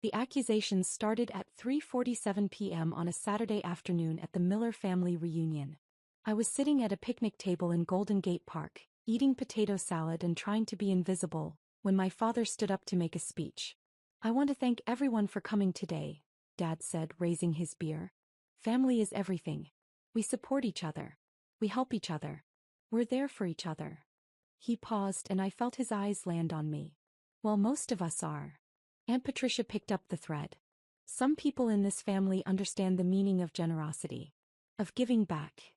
The accusations started at 3:47 p.m. on a Saturday afternoon at the Miller family reunion. I was sitting at a picnic table in Golden Gate Park, eating potato salad and trying to be invisible, when my father stood up to make a speech. "I want to thank everyone for coming today," Dad said, raising his beer. "Family is everything. We support each other. We help each other. We're there for each other." He paused and I felt his eyes land on me. "Well, most of us are." Aunt Patricia picked up the thread. "Some people in this family understand the meaning of generosity, of giving back.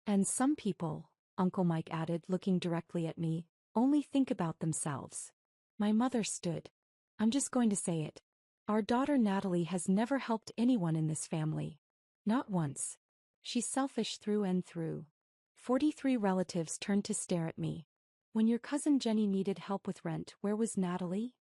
And some people," Uncle Mike added, looking directly at me, "only think about themselves." My mother stood. "I'm just going to say it. Our daughter Natalie has never helped anyone in this family. Not once. She's selfish through and through." 43 relatives turned to stare at me. "When your cousin Jenny needed help with rent, where was Natalie?"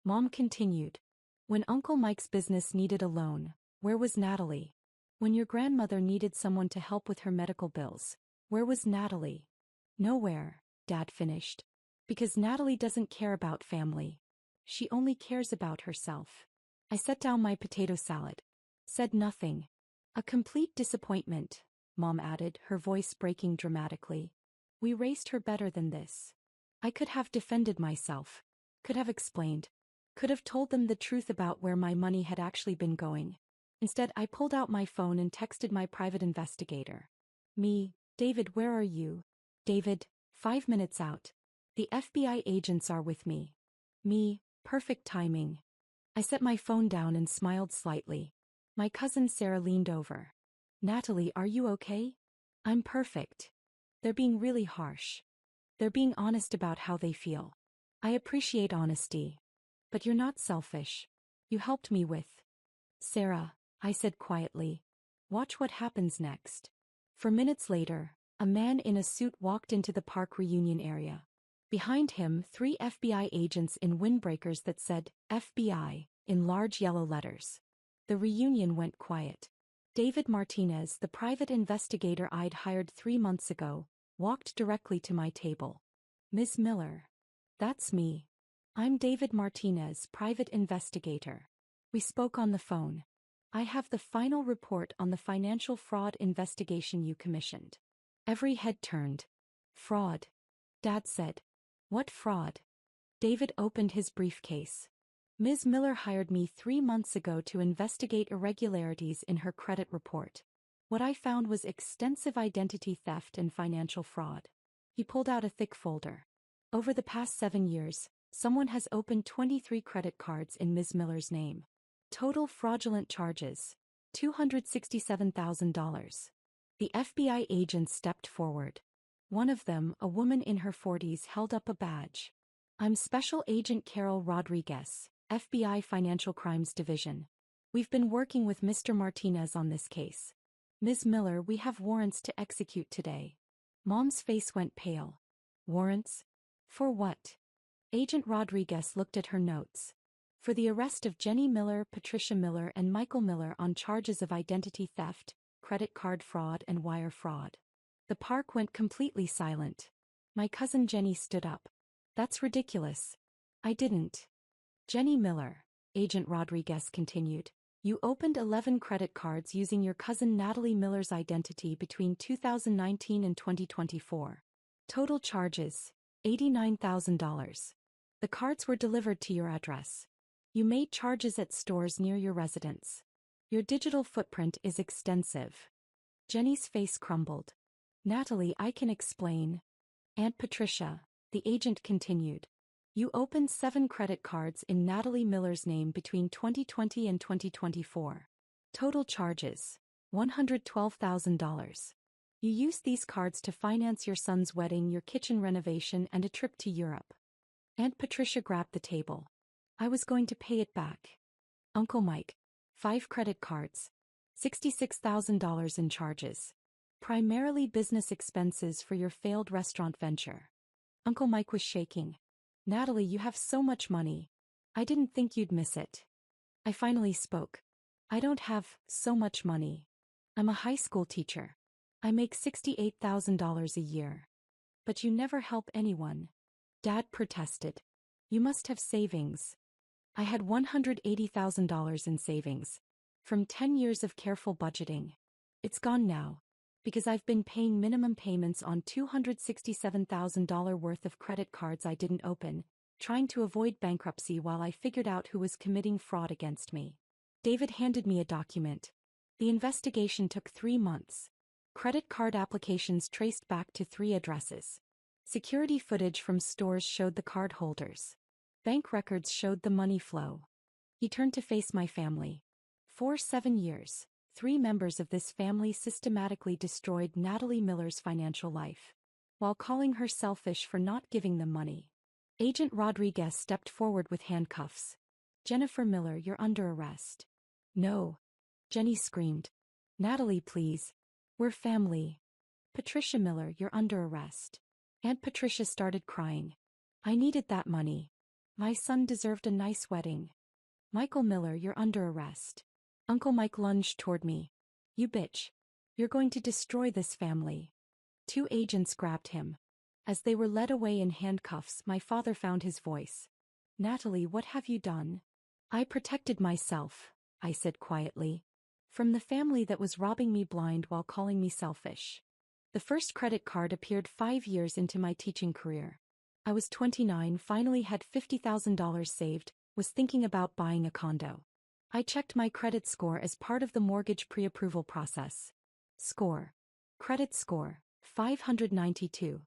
Mom continued. "When Uncle Mike's business needed a loan, where was Natalie? When your grandmother needed someone to help with her medical bills, where was Natalie?" "Nowhere," Dad finished. "Because Natalie doesn't care about family. She only cares about herself." I set down my potato salad. Said nothing. "A complete disappointment," Mom added, her voice breaking dramatically. "We raised her better than this. I could have defended myself. Could have explained. Could have told them the truth about where my money had actually been going. Instead, I pulled out my phone and texted my private investigator. Me, David, where are you? David, 5 minutes out. The FBI agents are with me. Me, perfect timing." I set my phone down and smiled slightly. My cousin Sarah leaned over. "Natalie, are you okay?" "I'm perfect." They're being really harsh. They're being honest about how they feel. I appreciate honesty. But you're not selfish. You helped me with. "Sarah," I said quietly. "Watch what happens next." For minutes later, a man in a suit walked into the park reunion area. Behind him, 3 FBI agents in windbreakers that said, FBI, in large yellow letters. The reunion went quiet. David Martinez, the private investigator I'd hired 3 months ago, walked directly to my table. "Ms. Miller." "That's me. I'm David Martinez, private investigator." We spoke on the phone. "I have the final report on the financial fraud investigation you commissioned." Every head turned. "Fraud?" Dad said. "What fraud?" David opened his briefcase. "Ms. Miller hired me 3 months ago to investigate irregularities in her credit report. What I found was extensive identity theft and financial fraud." He pulled out a thick folder. "Over the past 7 years, someone has opened 23 credit cards in Ms. Miller's name. Total fraudulent charges, $267,000. The FBI agents stepped forward. One of them, a woman in her 40s, held up a badge. "I'm Special Agent Carol Rodriguez, FBI Financial Crimes Division. We've been working with Mr. Martinez on this case. Ms. Miller, we have warrants to execute today." Mom's face went pale. "Warrants? For what?" Agent Rodriguez looked at her notes. "For the arrest of Jenny Miller, Patricia Miller, and Michael Miller on charges of identity theft, credit card fraud, and wire fraud." The park went completely silent. My cousin Jenny stood up. "That's ridiculous." "I didn't." "Jenny Miller," Agent Rodriguez continued, "you opened 11 credit cards using your cousin Natalie Miller's identity between 2019 and 2024. Total charges, $89,000. The cards were delivered to your address. You made charges at stores near your residence. Your digital footprint is extensive." Jenny's face crumbled. "Natalie, I can explain." "Aunt Patricia," the agent continued, "you opened 7 credit cards in Natalie Miller's name between 2020 and 2024. Total charges, $112,000. You used these cards to finance your son's wedding, your kitchen renovation, and a trip to Europe." Aunt Patricia grabbed the table. "I was going to pay it back." "Uncle Mike, 5 credit cards, $66,000 in charges. Primarily business expenses for your failed restaurant venture." Uncle Mike was shaking. "Natalie, you have so much money. I didn't think you'd miss it." I finally spoke. "I don't have so much money. I'm a high school teacher. I make $68,000 a year." "But you never help anyone." Dad protested. "You must have savings." I had $180,000 in savings. From 10 years of careful budgeting. It's gone now. Because I've been paying minimum payments on $267,000 worth of credit cards I didn't open, trying to avoid bankruptcy while I figured out who was committing fraud against me. David handed me a document. The investigation took 3 months. Credit card applications traced back to 3 addresses. Security footage from stores showed the card holders. Bank records showed the money flow. He turned to face my family. For 7 years, 3 members of this family systematically destroyed Natalie Miller's financial life, while calling her selfish for not giving them money. Agent Rodriguez stepped forward with handcuffs. Jennifer Miller, you're under arrest. No. Jenny screamed. Natalie, please. We're family. Patricia Miller, you're under arrest. Aunt Patricia started crying. I needed that money. My son deserved a nice wedding. Michael Miller, you're under arrest. Uncle Mike lunged toward me. You bitch. You're going to destroy this family. 2 agents grabbed him. As they were led away in handcuffs, my father found his voice. Natalie, what have you done? I protected myself, I said quietly. From the family that was robbing me blind while calling me selfish. The first credit card appeared 5 years into my teaching career. I was 29, finally had $50,000 saved, was thinking about buying a condo. I checked my credit score as part of the mortgage pre-approval process. Score. Credit score, 592.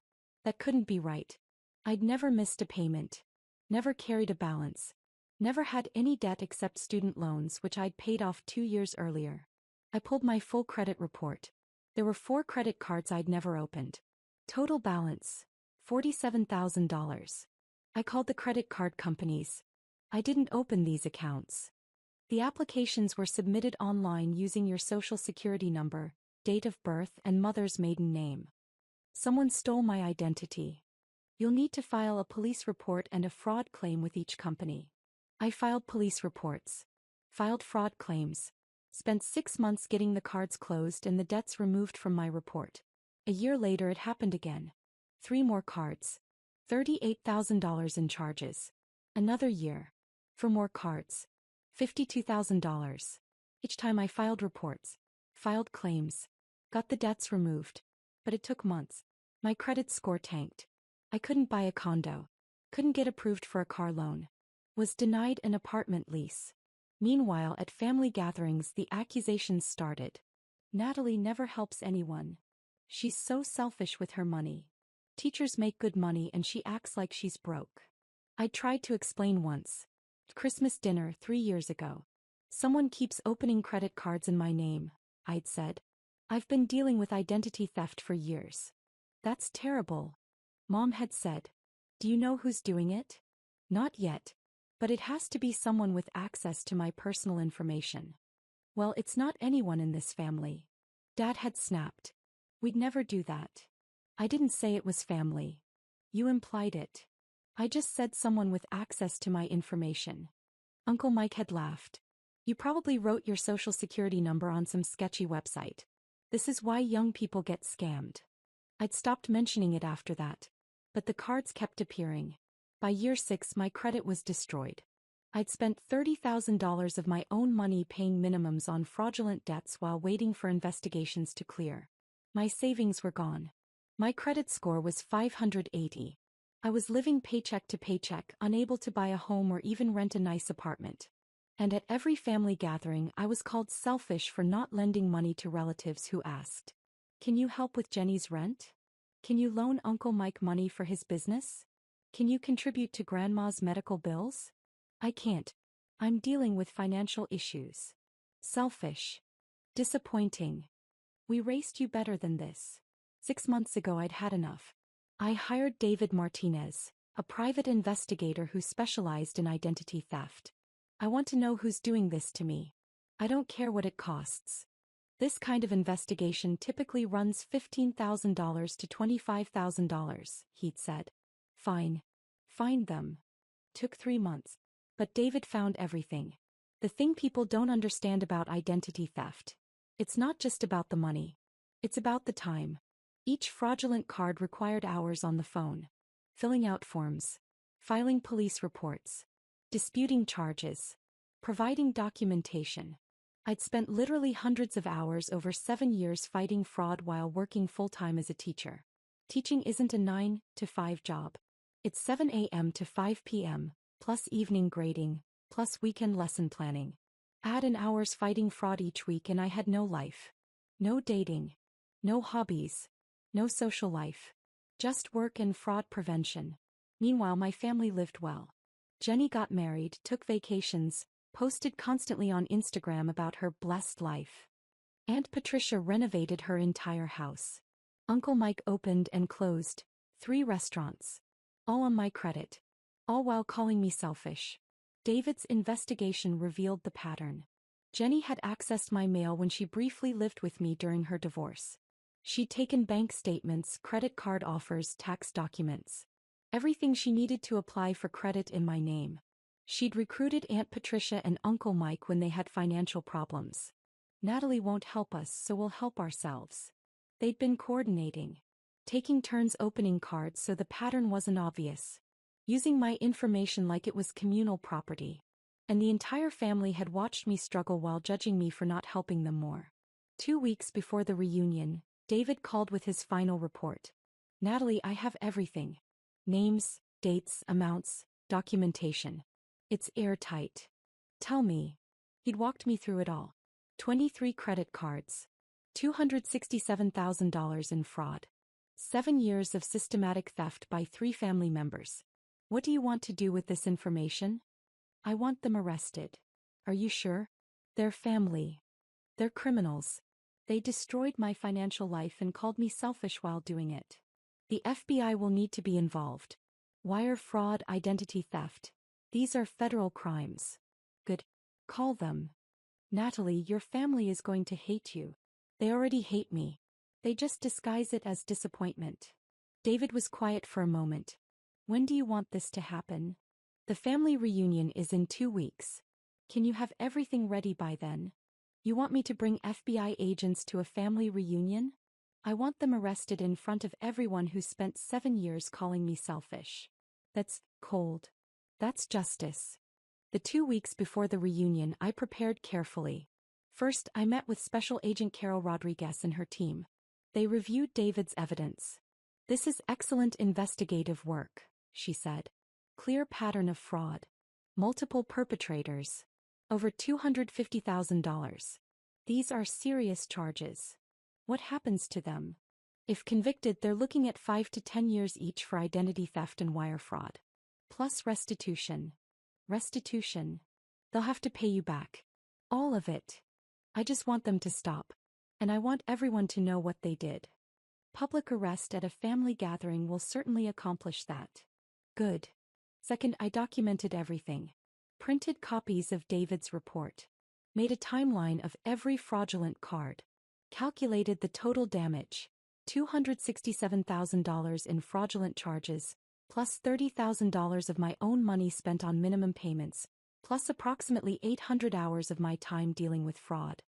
That couldn't be right. I'd never missed a payment. Never carried a balance. Never had any debt except student loans which I'd paid off 2 years earlier. I pulled my full credit report. There were 4 credit cards I'd never opened. Total balance, $47,000. I called the credit card companies. I didn't open these accounts. The applications were submitted online using your social security number, date of birth, and mother's maiden name. Someone stole my identity. You'll need to file a police report and a fraud claim with each company. I filed police reports. Filed fraud claims. Spent 6 months getting the cards closed and the debts removed from my report. A year later it happened again. 3 more cards. $38,000 in charges. Another year. For more cards. $52,000. Each time I filed reports. Filed claims. Got the debts removed. But it took months. My credit score tanked. I couldn't buy a condo. Couldn't get approved for a car loan. Was denied an apartment lease. Meanwhile, at family gatherings, the accusations started. Natalie never helps anyone. She's so selfish with her money. Teachers make good money and she acts like she's broke. I tried to explain once. Christmas dinner 3 years ago. Someone keeps opening credit cards in my name, I'd said. I've been dealing with identity theft for years. That's terrible. Mom had said. Do you know who's doing it? Not yet. But it has to be someone with access to my personal information. Well, it's not anyone in this family. Dad had snapped. We'd never do that. I didn't say it was family. You implied it. I just said someone with access to my information. Uncle Mike had laughed. You probably wrote your social security number on some sketchy website. This is why young people get scammed. I'd stopped mentioning it after that. But the cards kept appearing. By year 6 my credit was destroyed. I'd spent $30,000 of my own money paying minimums on fraudulent debts while waiting for investigations to clear. My savings were gone. My credit score was 580. I was living paycheck to paycheck, unable to buy a home or even rent a nice apartment. And at every family gathering I was called selfish for not lending money to relatives who asked, "Can you help with Jenny's rent? Can you loan Uncle Mike money for his business? Can you contribute to Grandma's medical bills?" I can't. I'm dealing with financial issues. Selfish. Disappointing. We raced you better than this. 6 months ago I'd had enough. I hired David Martinez, a private investigator who specialized in identity theft. I want to know who's doing this to me. I don't care what it costs. This kind of investigation typically runs $15,000 to $25,000, he'd said. Fine. Find them. Took 3 months. But David found everything. The thing people don't understand about identity theft. It's not just about the money. It's about the time. Each fraudulent card required hours on the phone. Filling out forms. Filing police reports. disputing charges, providing documentation. I'd spent literally hundreds of hours over 7 years fighting fraud while working full-time as a teacher. Teaching isn't a 9 to 5 job. It's 7 a.m. to 5 p.m., plus evening grading, plus weekend lesson planning. Add an hour's fighting fraud each week and I had no life. No dating. No hobbies. No social life. Just work and fraud prevention. Meanwhile, my family lived well. Jenny got married, took vacations, posted constantly on Instagram about her blessed life. Aunt Patricia renovated her entire house. Uncle Mike opened and closed 3 restaurants. All on my credit. All while calling me selfish. David's investigation revealed the pattern. Jenny had accessed my mail when she briefly lived with me during her divorce. She'd taken bank statements, credit card offers, tax documents. Everything she needed to apply for credit in my name. She'd recruited Aunt Patricia and Uncle Mike when they had financial problems. Natalie won't help us, so we'll help ourselves. They'd been coordinating. Taking turns opening cards so the pattern wasn't obvious. Using my information like it was communal property. And the entire family had watched me struggle while judging me for not helping them more. 2 weeks before the reunion, David called with his final report. Natalie, I have everything. Names, dates, amounts, documentation. It's airtight. Tell me. He'd walked me through it all. 23 credit cards. $267,000 in fraud. 7 years of systematic theft by 3 family members. What do you want to do with this information? I want them arrested. Are you sure? They're family. They're criminals. They destroyed my financial life and called me selfish while doing it. The FBI will need to be involved. Wire fraud, identity theft. These are federal crimes. Good. Call them. Natalie, your family is going to hate you. They already hate me. They just disguise it as disappointment. David was quiet for a moment. When do you want this to happen? The family reunion is in 2 weeks. Can you have everything ready by then? You want me to bring FBI agents to a family reunion? I want them arrested in front of everyone who spent 7 years calling me selfish. That's cold. That's justice. The 2 weeks before the reunion, I prepared carefully. First, I met with Special Agent Carol Rodriguez and her team. They reviewed David's evidence. This is excellent investigative work, she said. Clear pattern of fraud. Multiple perpetrators. Over $250,000. These are serious charges. What happens to them? If convicted, they're looking at 5 to 10 years each for identity theft and wire fraud. Plus restitution. Restitution. They'll have to pay you back. All of it. I just want them to stop. And I want everyone to know what they did. Public arrest at a family gathering will certainly accomplish that. Good. Second, I documented everything. Printed copies of David's report. Made a timeline of every fraudulent card. Calculated the total damage. $267,000 in fraudulent charges, plus $30,000 of my own money spent on minimum payments, plus approximately 800 hours of my time dealing with fraud.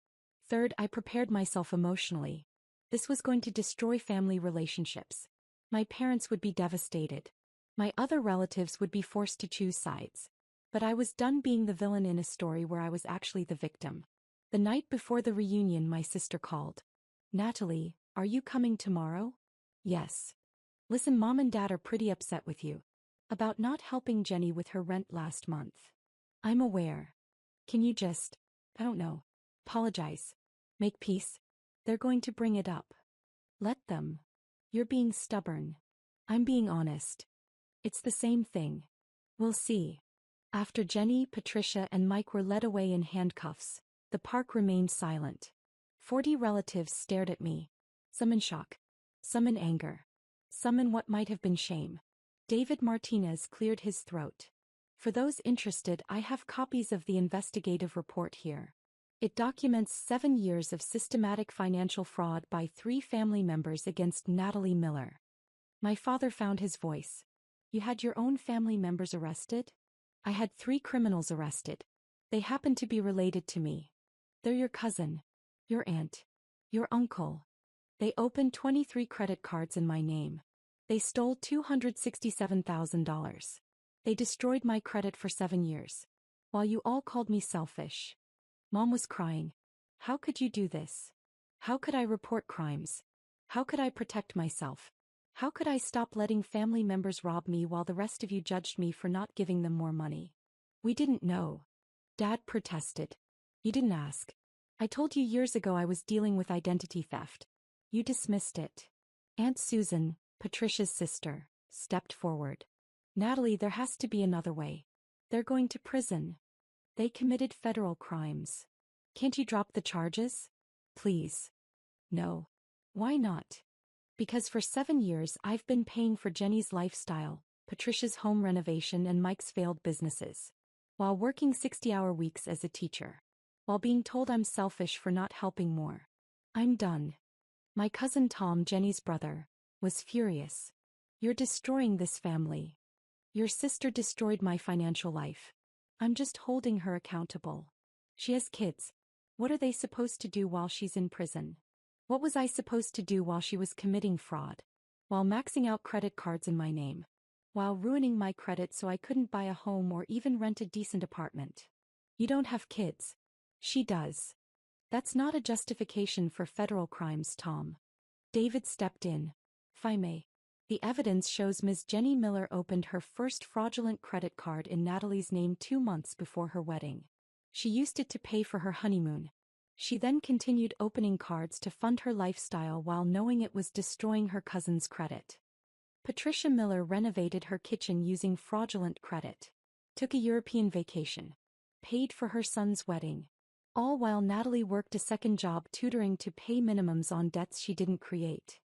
Third, I prepared myself emotionally. This was going to destroy family relationships. My parents would be devastated. My other relatives would be forced to choose sides. But I was done being the villain in a story where I was actually the victim. The night before the reunion, my sister called. Natalie, are you coming tomorrow? Yes. Listen, Mom and Dad are pretty upset with you. About not helping Jenny with her rent last month. I'm aware. Can you just, I don't know, apologize? Make peace? They're going to bring it up. Let them. You're being stubborn. I'm being honest. It's the same thing. We'll see. After Jenny, Patricia, and Mike were led away in handcuffs, the park remained silent. 40 relatives stared at me. Some in shock. Some in anger. Some in what might have been shame. David Martinez cleared his throat. For those interested, I have copies of the investigative report here. It documents 7 years of systematic financial fraud by 3 family members against Natalie Miller. My father found his voice. You had your own family members arrested? I had 3 criminals arrested. They happen to be related to me. They're your cousin, your aunt, your uncle. They opened 23 credit cards in my name. They stole $267,000. They destroyed my credit for 7 years. While you all called me selfish. Mom was crying. How could you do this? How could I report crimes? How could I protect myself? How could I stop letting family members rob me while the rest of you judged me for not giving them more money? We didn't know. Dad protested. You didn't ask. I told you years ago I was dealing with identity theft. You dismissed it. Aunt Susan, Patricia's sister, stepped forward. Natalie, there has to be another way. They're going to prison. They committed federal crimes. Can't you drop the charges? Please. No. Why not? Because for 7 years I've been paying for Jenny's lifestyle, Patricia's home renovation and Mike's failed businesses. While working 60-hour weeks as a teacher. While being told I'm selfish for not helping more. I'm done. My cousin Tom, Jenny's brother, was furious. You're destroying this family. Your sister destroyed my financial life. I'm just holding her accountable. She has kids. What are they supposed to do while she's in prison? What was I supposed to do while she was committing fraud? While maxing out credit cards in my name? While ruining my credit so I couldn't buy a home or even rent a decent apartment? You don't have kids. She does. That's not a justification for federal crimes, Tom. David stepped in. If I may. The evidence shows Ms. Jenny Miller opened her first fraudulent credit card in Natalie's name 2 months before her wedding. She used it to pay for her honeymoon. She then continued opening cards to fund her lifestyle while knowing it was destroying her cousin's credit. Patricia Miller renovated her kitchen using fraudulent credit. Took a European vacation. Paid for her son's wedding. All while Natalie worked a second job tutoring to pay minimums on debts she didn't create.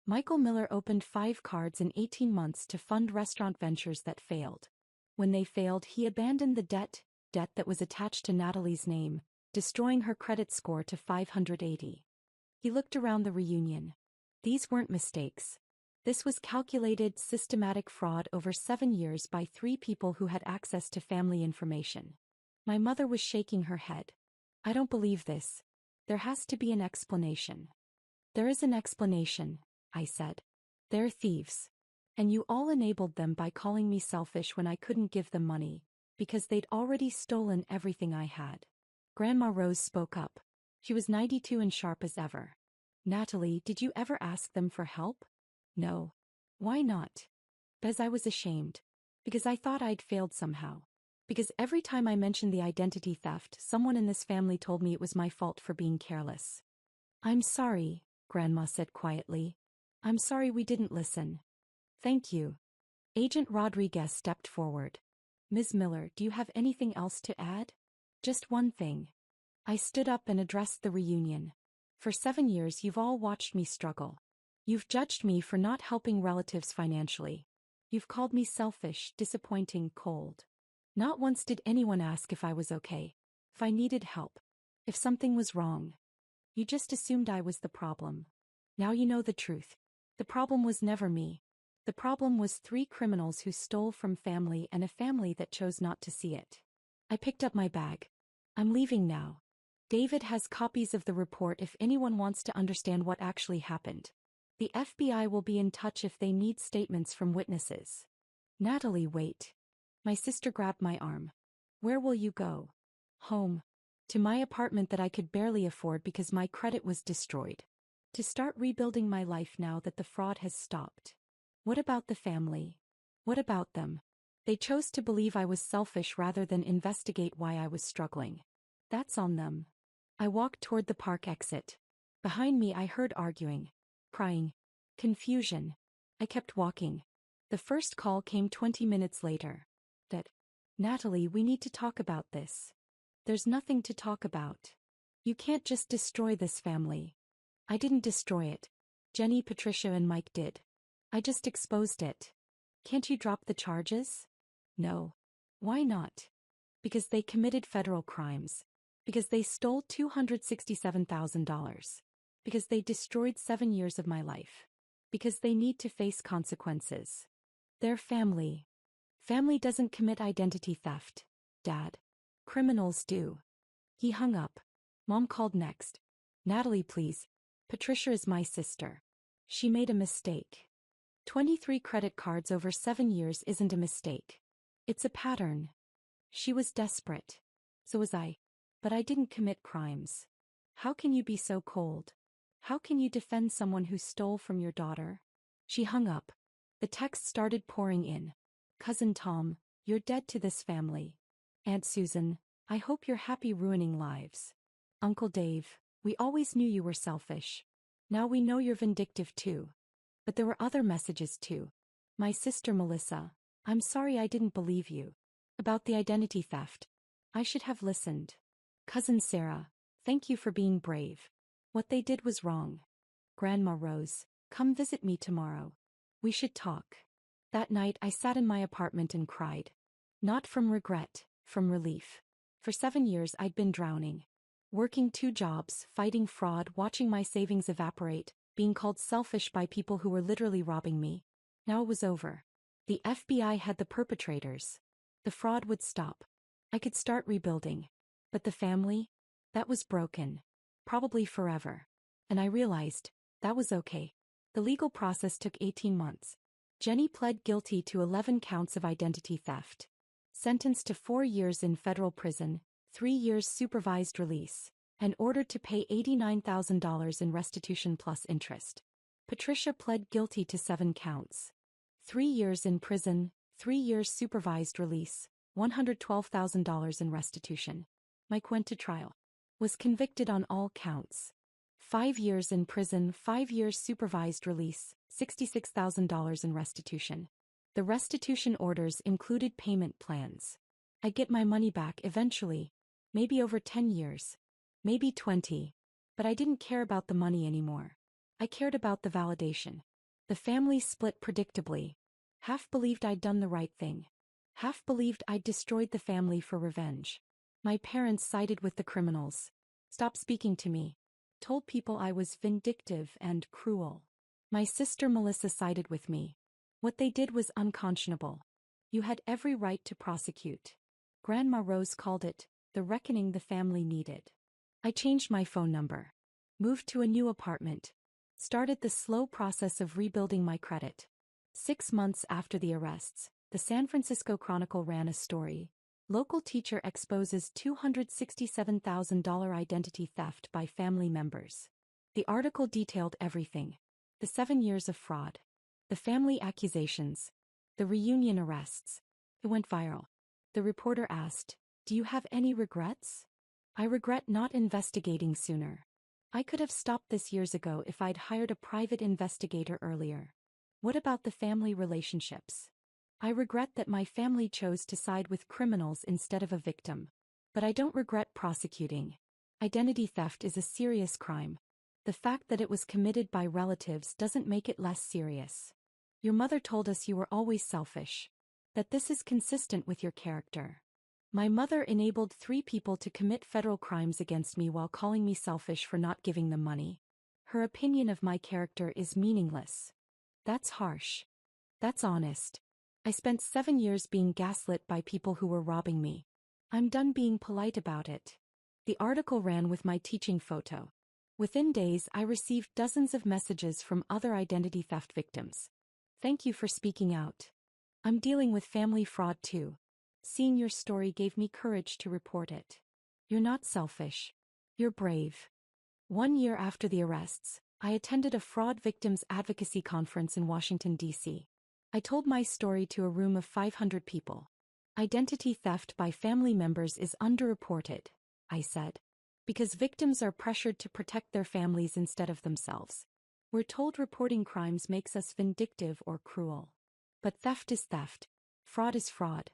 Michael Miller opened 5 cards in 18 months to fund restaurant ventures that failed. When they failed, he abandoned the debt that was attached to Natalie's name, destroying her credit score to 580. He looked around the reunion. These weren't mistakes. This was calculated, systematic fraud over 7 years by 3 people who had access to family information. My mother was shaking her head. I don't believe this. There has to be an explanation. There is an explanation, I said. They're thieves. And you all enabled them by calling me selfish when I couldn't give them money, because they'd already stolen everything I had. Grandma Rose spoke up. She was 92 and sharp as ever. Natalie, did you ever ask them for help? No. Why not? Because I was ashamed. Because I thought I'd failed somehow. Because every time I mentioned the identity theft, someone in this family told me it was my fault for being careless. I'm sorry, Grandma said quietly. I'm sorry we didn't listen. Thank you. Agent Rodriguez stepped forward. Ms. Miller, do you have anything else to add? Just one thing. I stood up and addressed the reunion. For 7 years you've all watched me struggle. You've judged me for not helping relatives financially. You've called me selfish, disappointing, cold. Not once did anyone ask if I was okay, if I needed help, if something was wrong. You just assumed I was the problem. Now you know the truth. The problem was never me. The problem was 3 criminals who stole from family and a family that chose not to see it. I picked up my bag. I'm leaving now. David has copies of the report if anyone wants to understand what actually happened. The FBI will be in touch if they need statements from witnesses. Natalie, wait. My sister grabbed my arm. Where will you go? Home. To my apartment that I could barely afford because my credit was destroyed. To start rebuilding my life now that the fraud has stopped. What about the family? What about them? They chose to believe I was selfish rather than investigate why I was struggling. That's on them. I walked toward the park exit. Behind me I heard arguing, crying, confusion. I kept walking. The first call came 20 minutes later. Natalie, we need to talk about this. There's nothing to talk about. You can't just destroy this family. I didn't destroy it. Jenny, Patricia, and Mike did. I just exposed it. Can't you drop the charges? No. Why not? Because they committed federal crimes. Because they stole $267,000. Because they destroyed 7 years of my life. Because they need to face consequences. They're family. Family doesn't commit identity theft, Dad. Criminals do. He hung up. Mom called next. Natalie, please. Patricia is my sister. She made a mistake. 23 credit cards over 7 years isn't a mistake. It's a pattern. She was desperate. So was I. But I didn't commit crimes. How can you be so cold? How can you defend someone who stole from your daughter? She hung up. The text started pouring in. Cousin Tom, you're dead to this family. Aunt Susan, I hope you're happy ruining lives. Uncle Dave, we always knew you were selfish. Now we know you're vindictive too. But there were other messages too. My sister Melissa, I'm sorry I didn't believe you. About the identity theft. I should have listened. Cousin Sarah, thank you for being brave. What they did was wrong. Grandma Rose, come visit me tomorrow. We should talk. That night I sat in my apartment and cried. Not from regret, from relief. For 7 years I'd been drowning. Working 2 jobs, fighting fraud, watching my savings evaporate, being called selfish by people who were literally robbing me. Now it was over. The FBI had the perpetrators. The fraud would stop. I could start rebuilding. But the family? That was broken. Probably forever. And I realized, that was okay. The legal process took 18 months. Jenny pled guilty to 11 counts of identity theft. Sentenced to 4 years in federal prison, 3 years supervised release, and ordered to pay $89,000 in restitution plus interest. Patricia pled guilty to 7 counts. 3 years in prison, 3 years supervised release, $112,000 in restitution. Mike went to trial. Was convicted on all counts. 5 years in prison, 5 years supervised release, $66,000 in restitution. The restitution orders included payment plans. I'd get my money back eventually. Maybe over 10 years. Maybe 20. But I didn't care about the money anymore. I cared about the validation. The family split predictably. Half believed I'd done the right thing. Half believed I'd destroyed the family for revenge. My parents sided with the criminals. Stopped speaking to me. Told people I was vindictive and cruel. My sister Melissa sided with me. What they did was unconscionable. You had every right to prosecute. Grandma Rose called it the reckoning the family needed. I changed my phone number. Moved to a new apartment. Started the slow process of rebuilding my credit. 6 months after the arrests, the San Francisco Chronicle ran a story. Local teacher exposes $267,000 identity theft by family members. The article detailed everything. The 7 years of fraud. The family accusations. The reunion arrests. It went viral. The reporter asked, "Do you have any regrets?" I regret not investigating sooner. I could have stopped this years ago if I'd hired a private investigator earlier. What about the family relationships? I regret that my family chose to side with criminals instead of a victim. But I don't regret prosecuting. Identity theft is a serious crime. The fact that it was committed by relatives doesn't make it less serious. Your mother told us you were always selfish. That this is consistent with your character. My mother enabled 3 people to commit federal crimes against me while calling me selfish for not giving them money. Her opinion of my character is meaningless. That's harsh. That's honest. I spent 7 years being gaslit by people who were robbing me. I'm done being polite about it. The article ran with my teaching photo. Within days I received dozens of messages from other identity theft victims. Thank you for speaking out. I'm dealing with family fraud too. Seeing your story gave me courage to report it. You're not selfish. You're brave. 1 year after the arrests, I attended a fraud victims advocacy conference in Washington, D.C. I told my story to a room of 500 people. Identity theft by family members is underreported, I said. Because victims are pressured to protect their families instead of themselves. We're told reporting crimes makes us vindictive or cruel. But theft is theft. Fraud is fraud.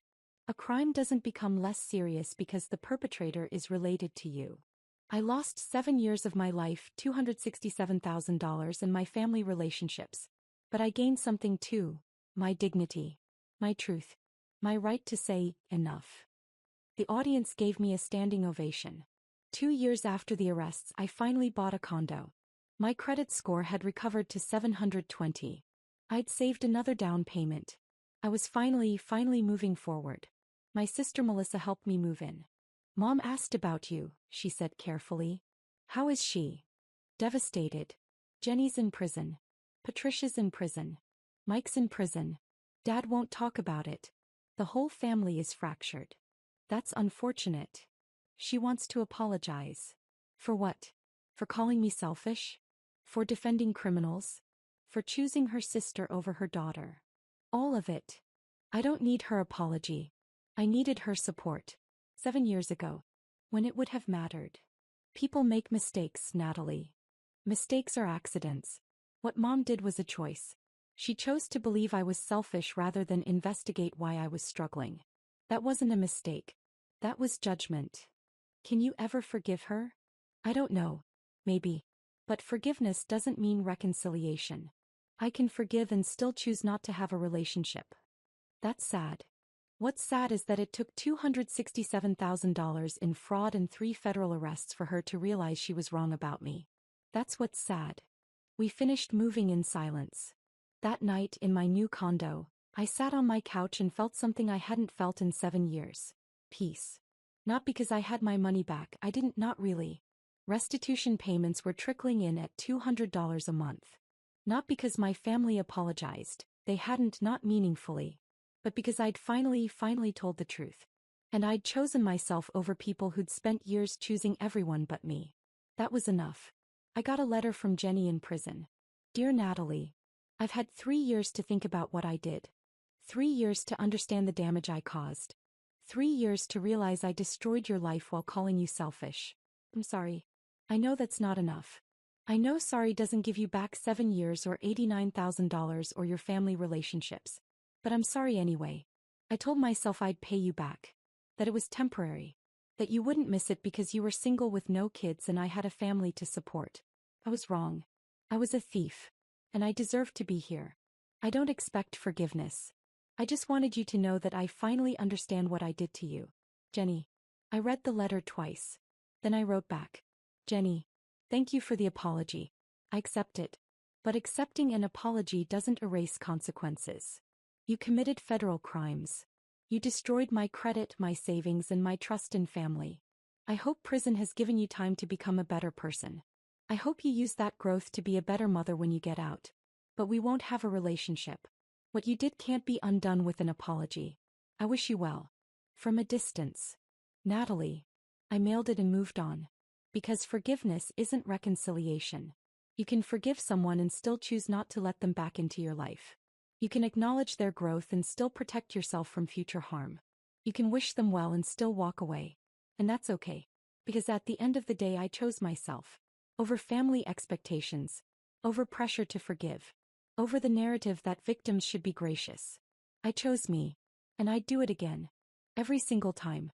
A crime doesn't become less serious because the perpetrator is related to you. I lost 7 years of my life, $267,000 and my family relationships. But I gained something too. My dignity. My truth. My right to say, enough. The audience gave me a standing ovation. 2 years after the arrests I finally bought a condo. My credit score had recovered to 720. I'd saved another down payment. I was finally moving forward. My sister Melissa helped me move in. Mom asked about you, she said carefully. How is she? Devastated. Jenny's in prison. Patricia's in prison. Mike's in prison. Dad won't talk about it. The whole family is fractured. That's unfortunate. She wants to apologize. For what? For calling me selfish? For defending criminals? For choosing her sister over her daughter? All of it. I don't need her apology. I needed her support. 7 years ago. When it would have mattered. People make mistakes, Natalie. Mistakes are accidents. What Mom did was a choice. She chose to believe I was selfish rather than investigate why I was struggling. That wasn't a mistake. That was judgment. Can you ever forgive her? I don't know. Maybe. But forgiveness doesn't mean reconciliation. I can forgive and still choose not to have a relationship. That's sad. What's sad is that it took $267,000 in fraud and 3 federal arrests for her to realize she was wrong about me. That's what's sad. We finished moving in silence. That night in my new condo, I sat on my couch and felt something I hadn't felt in 7 years. Peace. Not because I had my money back, I didn't, not really. Restitution payments were trickling in at $200 a month. Not because my family apologized, they hadn't, not meaningfully. But because I'd finally told the truth. And I'd chosen myself over people who'd spent years choosing everyone but me. That was enough. I got a letter from Jenny in prison. Dear Natalie, I've had 3 years to think about what I did. 3 years to understand the damage I caused. 3 years to realize I destroyed your life while calling you selfish. I'm sorry. I know that's not enough. I know sorry doesn't give you back 7 years or $89,000 or your family relationships. But I'm sorry anyway. I told myself I'd pay you back. That it was temporary. That you wouldn't miss it because you were single with no kids and I had a family to support. I was wrong. I was a thief. And I deserved to be here. I don't expect forgiveness. I just wanted you to know that I finally understand what I did to you. Jenny. I read the letter twice. Then I wrote back. Jenny. Thank you for the apology. I accept it. But accepting an apology doesn't erase consequences. You committed federal crimes. You destroyed my credit, my savings, and my trust in family. I hope prison has given you time to become a better person. I hope you use that growth to be a better mother when you get out. But we won't have a relationship. What you did can't be undone with an apology. I wish you well. From a distance. Natalie. I mailed it and moved on. Because forgiveness isn't reconciliation. You can forgive someone and still choose not to let them back into your life. You can acknowledge their growth and still protect yourself from future harm. You can wish them well and still walk away. And that's okay. Because at the end of the day I chose myself. Over family expectations. Over pressure to forgive. Over the narrative that victims should be gracious. I chose me. And I'd do it again. Every single time.